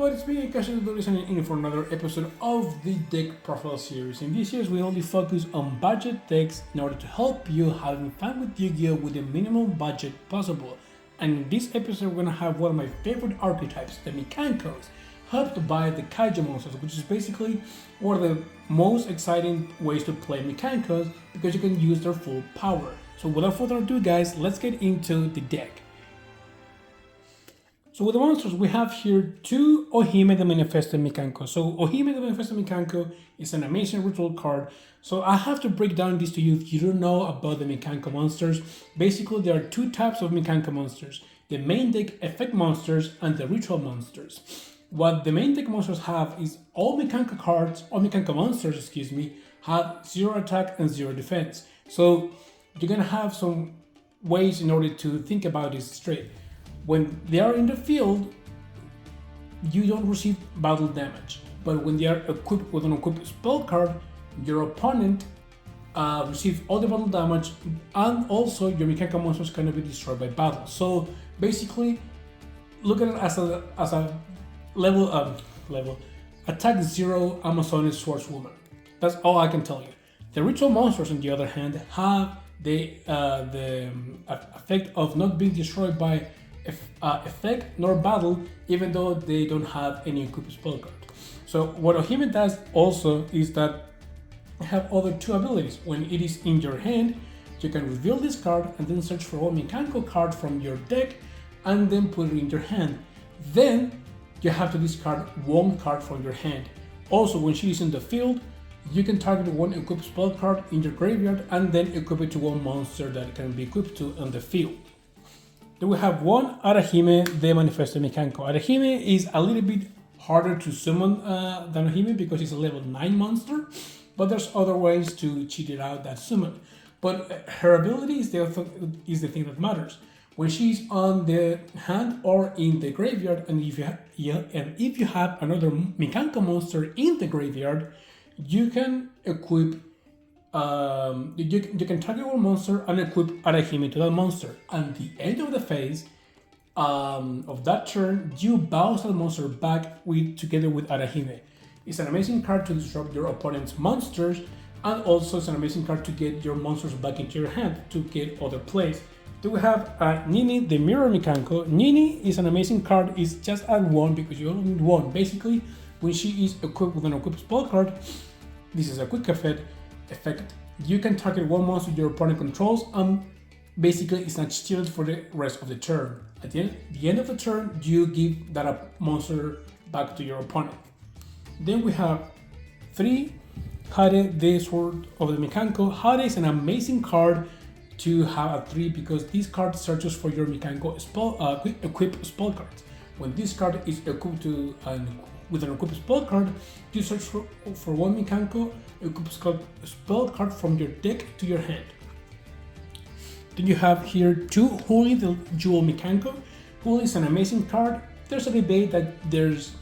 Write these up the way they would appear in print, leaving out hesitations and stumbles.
everybody, it's me, Kaiju, listening in for another episode of the deck profile series. In this series, we only focus on budget decks in order to help you having fun with Yu-Gi-Oh! With the minimum budget possible. And in this episode, we're gonna have one of my favorite archetypes, the Mikankos, helped by the Kaiju monsters, which is basically one of the most exciting ways to play Mikankos because you can use their full power. So without further ado, guys, let's get into the deck. So with the monsters, we have here two Ohime the Manifested Mikanko. So Ohime the Manifested Mikanko is an amazing ritual card. So I have to break down this to you if you don't know about the Mikanko monsters. Basically, there are two types of Mikanko monsters: the main deck effect monsters and the ritual monsters. What the main deck monsters have is all Mikanko cards, all Mikanko monsters, excuse me, have 0 attack and 0 defense. So you're gonna have some ways in order to think about this straight. When they are in the field, you don't receive battle damage. But when they are equipped with an equipped spell card, your opponent receives all the battle damage, and also your Mikanko monsters cannot be destroyed by battle. So basically, look at it as a level attack 0 Amazonian swordswoman. That's all I can tell you. The ritual monsters, on the other hand, have the effect of not being destroyed by effect nor battle, even though they don't have any equipped spell card. So what Ohime does also is that you have other two abilities. When it is in your hand, you can reveal this card and then search for one Mikanko card from your deck and then put it in your hand. Then you have to discard one card from your hand. Also, when she is in the field, you can target one equipped spell card in your graveyard and then equip it to one monster that it can be equipped to on the field. Then we have one Arahime, the Manifested Mikanko. Arahime is a little bit harder to summon than Ohime because it's a level 9 monster, but there's other ways to cheat it out that summon. But her ability is the thing that matters. When she's on the hand or in the graveyard, and if you have another Mikanko monster in the graveyard, you can equip. You can target one monster and equip Arahime to that monster. At the end of the phase of that turn, you bounce that monster back together with Arahime. It's an amazing card to disrupt your opponent's monsters, and also it's an amazing card to get your monsters back into your hand to get other plays. Then we have Nini, the Mirror Mikanko. Nini is an amazing card. It's just at 1 because you only need 1. Basically, when she is equipped with an equipped spell card, this is a quick effect. You can target one monster your opponent controls, and basically it's not shielded for the rest of the turn. At the end of the turn, you give that monster back to your opponent. Then we have 3 Hade, the Sword of the Mikanko. Hade is an amazing card to have at 3 because this card searches for your Mikanko equipped spell cards. When this card is equipped with an equipped spell card, you search for one Mikanko equipped spell card from your deck to your hand. Then you have here 2 Holy, the Jewel Mikanko. Holy is an amazing card. There's a debate that there's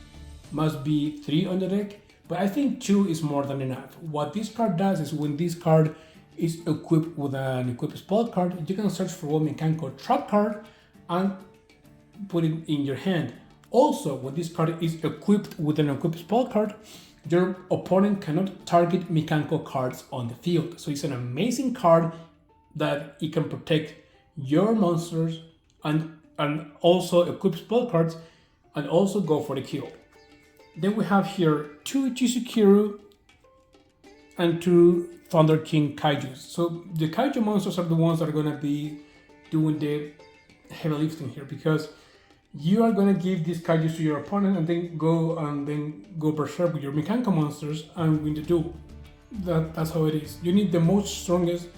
must be 3 on the deck, but I think 2 is more than enough. What this card does is when this card is equipped with an equipped spell card, you can search for one Mikanko trap card and put it in your hand. Also, when this card is equipped with an equipped spell card, your opponent cannot target Mikanko cards on the field. So it's an amazing card that it can protect your monsters and also equip spell cards and also go for the kill. Then we have here 2 Jizukiru and 2 Thunder King Kaijus. So the Kaiju monsters are the ones that are going to be doing the heavy lifting here, because you are going to give these Kaijus to your opponent and then go berserk with your Mikanko monsters and win the duel. That's how it is. You need the strongest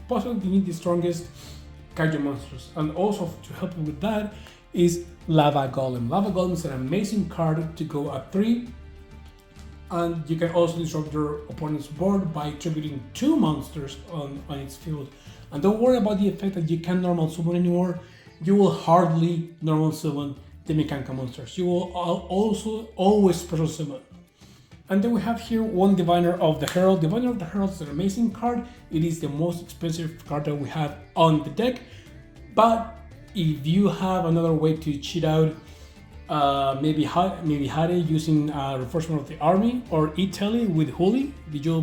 Kaiju monsters. And also to help you with that is Lava Golem. Lava Golem is an amazing card to go at 3. And you can also disrupt your opponent's board by tributing 2 monsters on its field. And don't worry about the effect that you can't normal summon anymore. You will hardly normal summon the Mikanko monsters. You will also always special summon. And then we have here one Diviner of the Herald. Diviner of the Herald is an amazing card. It is the most expensive card that we have on the deck. But if you have another way to cheat out maybe Hade using Reinforcement of the Army, or Italy with Huli, the Jewel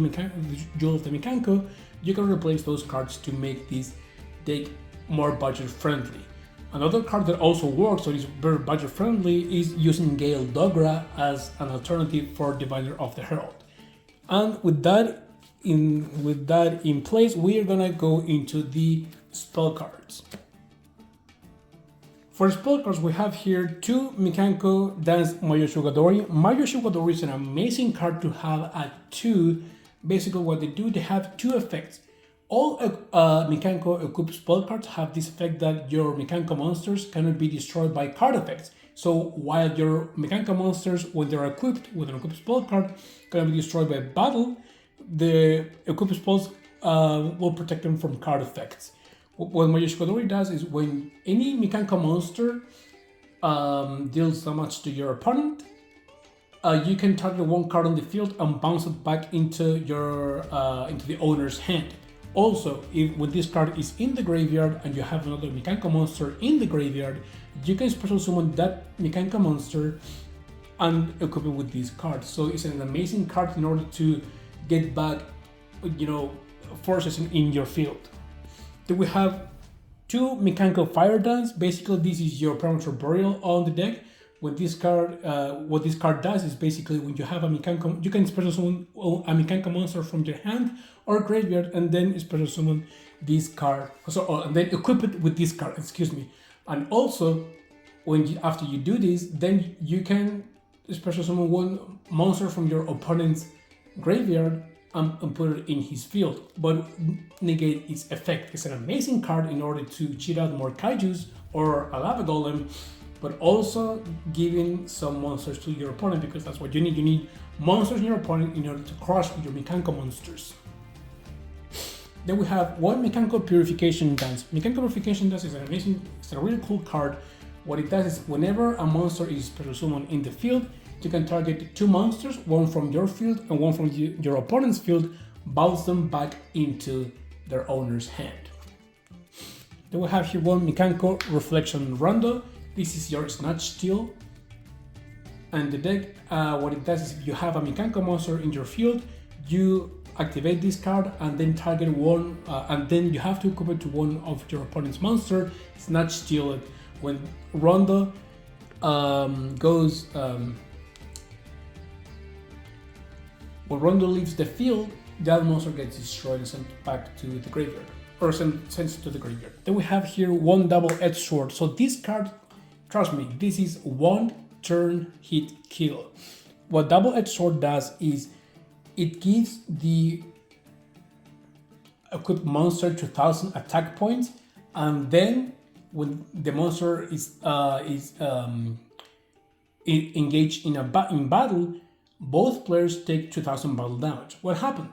of the Mikanko. You can replace those cards to make this deck more budget friendly. Another card that also works, or is very budget friendly, is using Gale Dogra as an alternative for Diviner of the Herald. And with that in place, we are gonna go into the spell cards. For spell cards, we have here two Mikanko Dance Mayoshiwadori. Mayoshiwadori is an amazing card to have at 2. Basically, what they do, they have 2 effects. All Mikanko equipped spell cards have this effect that your Mikanko monsters cannot be destroyed by card effects. So while your Mikanko monsters, when they're equipped with an equipped spell card, can be destroyed by battle, the equipped spells will protect them from card effects. What Mayoshiwadori does is when any Mikanko monster deals damage to your opponent, you can target one card on the field and bounce it back into the owner's hand. Also, when this card is in the graveyard and you have another Mikanko monster in the graveyard, you can special summon that Mikanko monster and equip it with this card. So it's an amazing card in order to get back, forces in your field. Then we have 2 Mikanko Fire Dance. Basically, this is your Premature Burial on the deck. When this card, what this card does is basically when you have a Mikanko, you can special summon a Mikanko monster from your hand or graveyard, and then special summon this card. And then equip it with this card. Excuse me. And also, after you do this, then you can special summon one monster from your opponent's graveyard and put it in his field, but negate its effect. It's an amazing card in order to cheat out more Kaijus or a Lava Golem, but also giving some monsters to your opponent, because that's what you need. You need monsters in your opponent in order to crush with your Mikanko monsters. Then we have 1 Mikanko Purification Dance. Mikanko Purification Dance is it's a really cool card. What it does is whenever a monster is special summoned in the field, you can target 2 monsters, one from your field and one from your opponent's field, bounce them back into their owner's hand. Then we have here 1 Mikanko Reflection Rondo. This is your Snatch Steal. And the deck, what it does is if you have a Mikanko monster in your field, you activate this card and then target one, and then you have to equip it to one of your opponent's monster, Snatch Steal it. When Rondo when Rondo leaves the field, that monster gets destroyed and sent back to the graveyard, or sent to the graveyard. Then we have here 1 Double-Edged Sword. So this card, trust me, this is 1 turn hit kill. What Double-Edged Sword does is it gives the equipped monster 2000 attack points, and then when the monster is engaged in battle, both players take 2000 battle damage. What happened?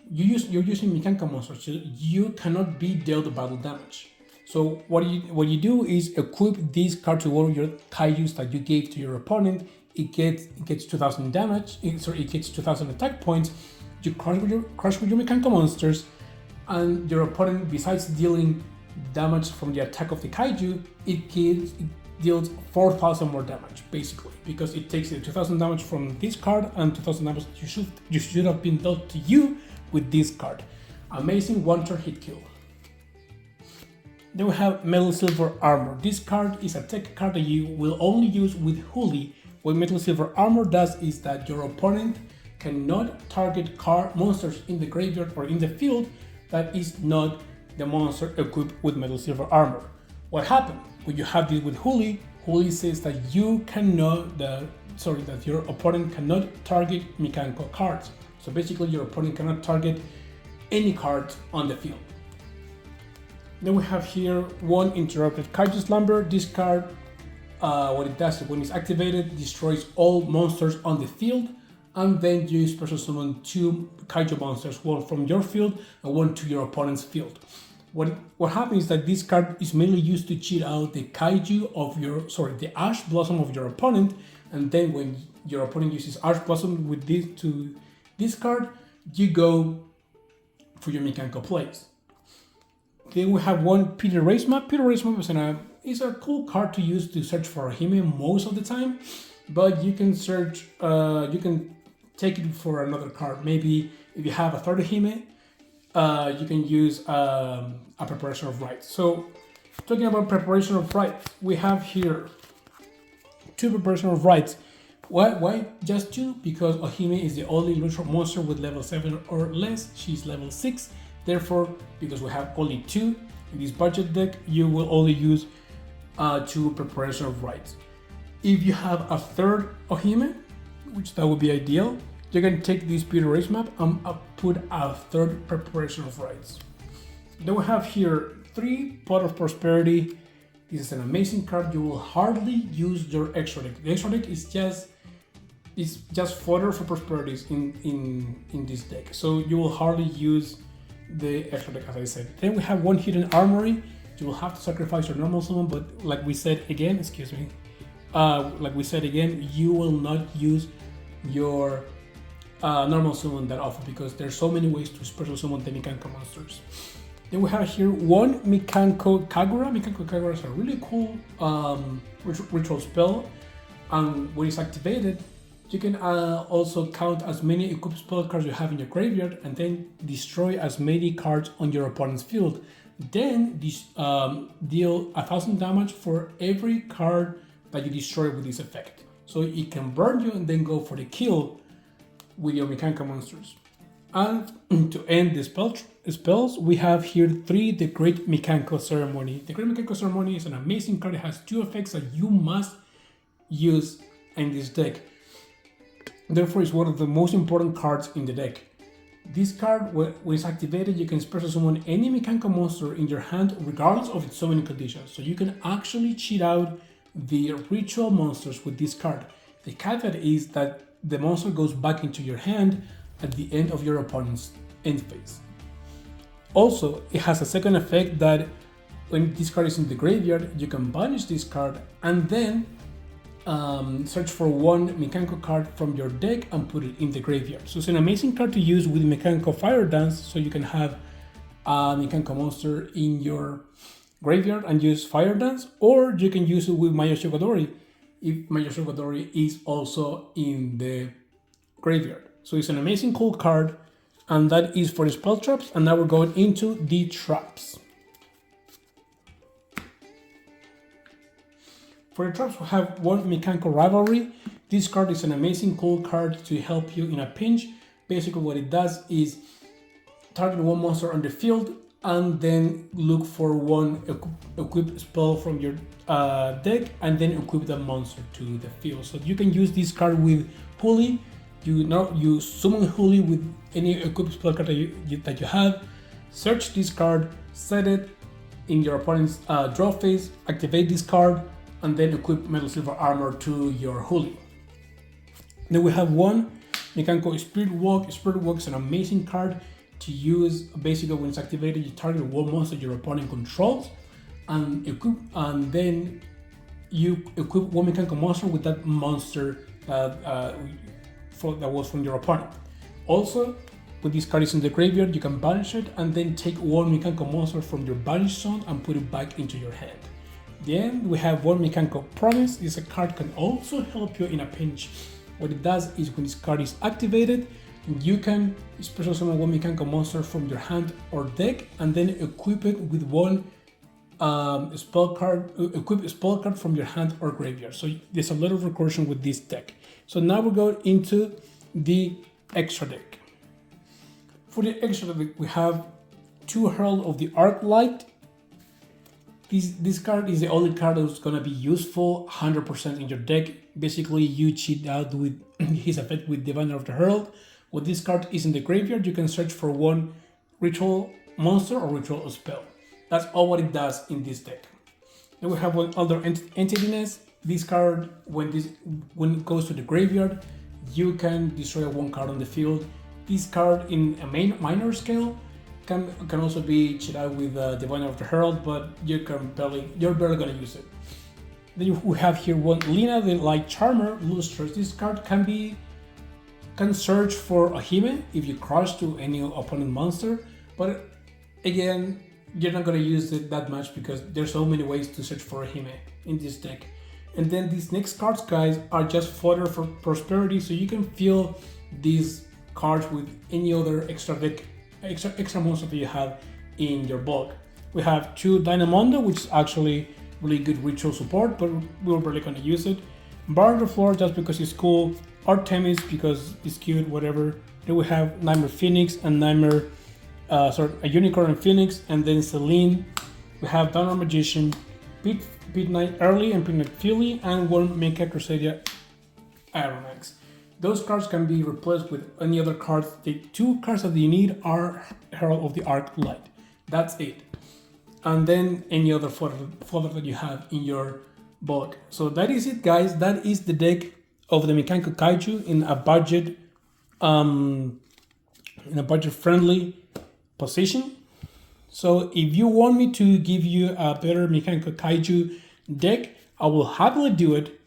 You're using Mikanko monsters, so you cannot be dealt battle damage. So what you do is equip this card to one of your Kaijus that you gave to your opponent. It gets 2000 damage. It gets 2000 attack points. You crush with your Mikanko monsters, and your opponent, besides dealing damage from the attack of the Kaiju, it deals 4000 more damage, basically, because it takes 2000 damage from this card and 2000 damage you should have been dealt to you with this card. Amazing 1 turn hit kill. Then we have Metalsilver Armor. This card is a tech card that you will only use with Huli. What Metalsilver Armor does is that your opponent cannot target monsters in the graveyard or in the field that is not the monster equipped with Metalsilver Armor. What happened? When you have this with Huli says that that your opponent cannot target Mikanko cards. So basically your opponent cannot target any cards on the field. Then we have here 1 Interrupted Kaiju Slumber. This card, what it does when it's activated, destroys all monsters on the field, and then you special summon 2 Kaiju monsters, one from your field and one to your opponent's field. What happens is that this card is mainly used to cheat out the Kaiju of the Ash Blossom of your opponent, and then when your opponent uses Ash Blossom with this card, you go for your Mikanko plays. Then we have one Piri Reis Map. Piri Reis Map is a cool card to use to search for Ohime most of the time, but you can search, you can take it for another card. Maybe if you have a third Ohime, you can use a Preparation of Rites. So, talking about Preparation of Rites, we have here 2 Preparation of Rites. Why just 2? Because Ohime is the only neutral monster with level 7 or less. She's level 6. Therefore, because we have only 2 in this budget deck, you will only use 2 Preparation of Rites. If you have a third Ohime, which that would be ideal, you can take this Piri Reis Map and put a third Preparation of Rites. Then we have here 3 Pot of Prosperity. This is an amazing card. You will hardly use your extra deck. The extra deck is just fodder for prosperities in this deck. So you will hardly use the extra deck, as I said. Then we have one Hidden Armory. You will have to sacrifice your normal summon, but like we said again, you will not use your normal summon that often because there's so many ways to special summon the Mikanko monsters. Then we have here one Mikanko Kagura. Mikanko Kagura is a really cool ritual spell, and when it's activated, you can also count as many equipped spell cards you have in your graveyard and then destroy as many cards on your opponent's field. Then deal 1000 damage for every card that you destroy with this effect. So it can burn you and then go for the kill with your Mikanko monsters. And to end the spells, we have here 3 the Great Mikanko Ceremony. The Great Mikanko Ceremony is an amazing card. It has 2 effects that you must use in this deck. Therefore, it's one of the most important cards in the deck. This card, when it's activated, you can special summon any Mikanko monster in your hand regardless of its summoning conditions. So you can actually cheat out the ritual monsters with this card. The caveat is that the monster goes back into your hand at the end of your opponent's end phase. Also, it has a second effect that when this card is in the graveyard, you can banish this card and then search for one Mikanko card from your deck and put it in the graveyard. So it's an amazing card to use with Mikanko Fire Dance, so you can have a Mikanko monster in your graveyard and use Fire Dance, or you can use it with Mayoshiwadori if Mayoshiwadori is also in the graveyard. So it's an amazing cool card, and that is for the spell traps. And now we're going into the traps. For the traps, we have one Mikanko Rivalry. This card is an amazing cool card to help you in a pinch. Basically what it does is target one monster on the field and then look for one equipped spell from your deck and then equip the monster to the field. So you can use this card with Huli. You summon Huli with any equipped spell card that you have. Search this card, set it in your opponent's draw phase, activate this card, and then equip Metalsilver Armor to your Huli. Then we have one Mikanko Spiritwalk. Spiritwalk is an amazing card to use. Basically, when it's activated, you target one monster your opponent controls, and then you equip one Mikanko monster with that monster that was from your opponent. Also, when this card is in the graveyard, you can banish it and then take one Mikanko monster from your banish zone and put it back into your hand. Then we have one Mikanko Promise. This card can also help you in a pinch. What it does is when this card is activated, you can special summon one Mikanko monster from your hand or deck and then equip it with one equip a spell card from your hand or graveyard. So there's a lot of recursion with this deck. So now we're going into the extra deck. For the extra deck, we have 2 Herald of the Arclight. This card is the only card that's going to be useful 100% in your deck. Basically, you cheat out with his effect with Diviner of the Herald. When this card is in the graveyard, you can search for one ritual monster or ritual spell. That's all what it does in this deck. Then we have one other Entityness. This card, when it goes to the graveyard, you can destroy one card on the field. This card in a minor scale can also be cheated out with Diviner of the Herald, but you're barely gonna use it. Then we have here one Lina the Light Charmer Lustrous. This card can search for Ohime if you crush to any opponent monster, but again, you're not gonna use it that much because there's so many ways to search for Ohime in this deck. And then these next cards, guys, are just fodder for prosperity, so you can fill these cards with any other extra deck, extra monster that you have in your bulk. We have 2 Dynamondo, which is actually really good ritual support, but we're really gonna use it. Bar on the floor just because it's cool. Artemis because it's cute, whatever. Then we have Nightmare Phoenix and a Unicorn and Phoenix, and then Celine. We have Donner Magician, Pit Knight Early and Pit Knight Philly, and 1 Mecha Crusader Aeromax. Those cards can be replaced with any other cards. The 2 cards that you need are Herald of the Arc Light. That's it. And then any other fodder that you have in your bulk. So that is it, guys. That is the deck of the Mikanko Kaiju in a budget friendly position. So if you want me to give you a better Mikanko Kaiju deck, I will happily do it.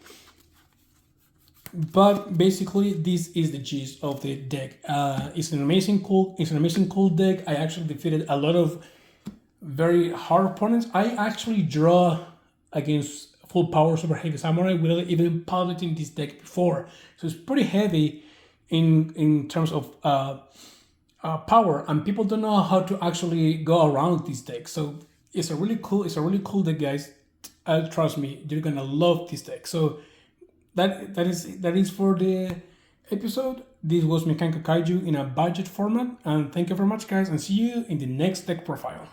But basically, this is the gist of the deck. It's an amazing cool deck. I actually defeated a lot of very hard opponents. I actually draw against full power super heavy samurai without even piloting this deck before. So it's pretty heavy in terms of power, and people don't know how to actually go around this deck. So it's a really cool deck, guys. Trust me, you're gonna love this deck. So that is for the episode. This was Mikanko Kaiju in a budget format, and thank you very much, guys, and see you in the next deck profile.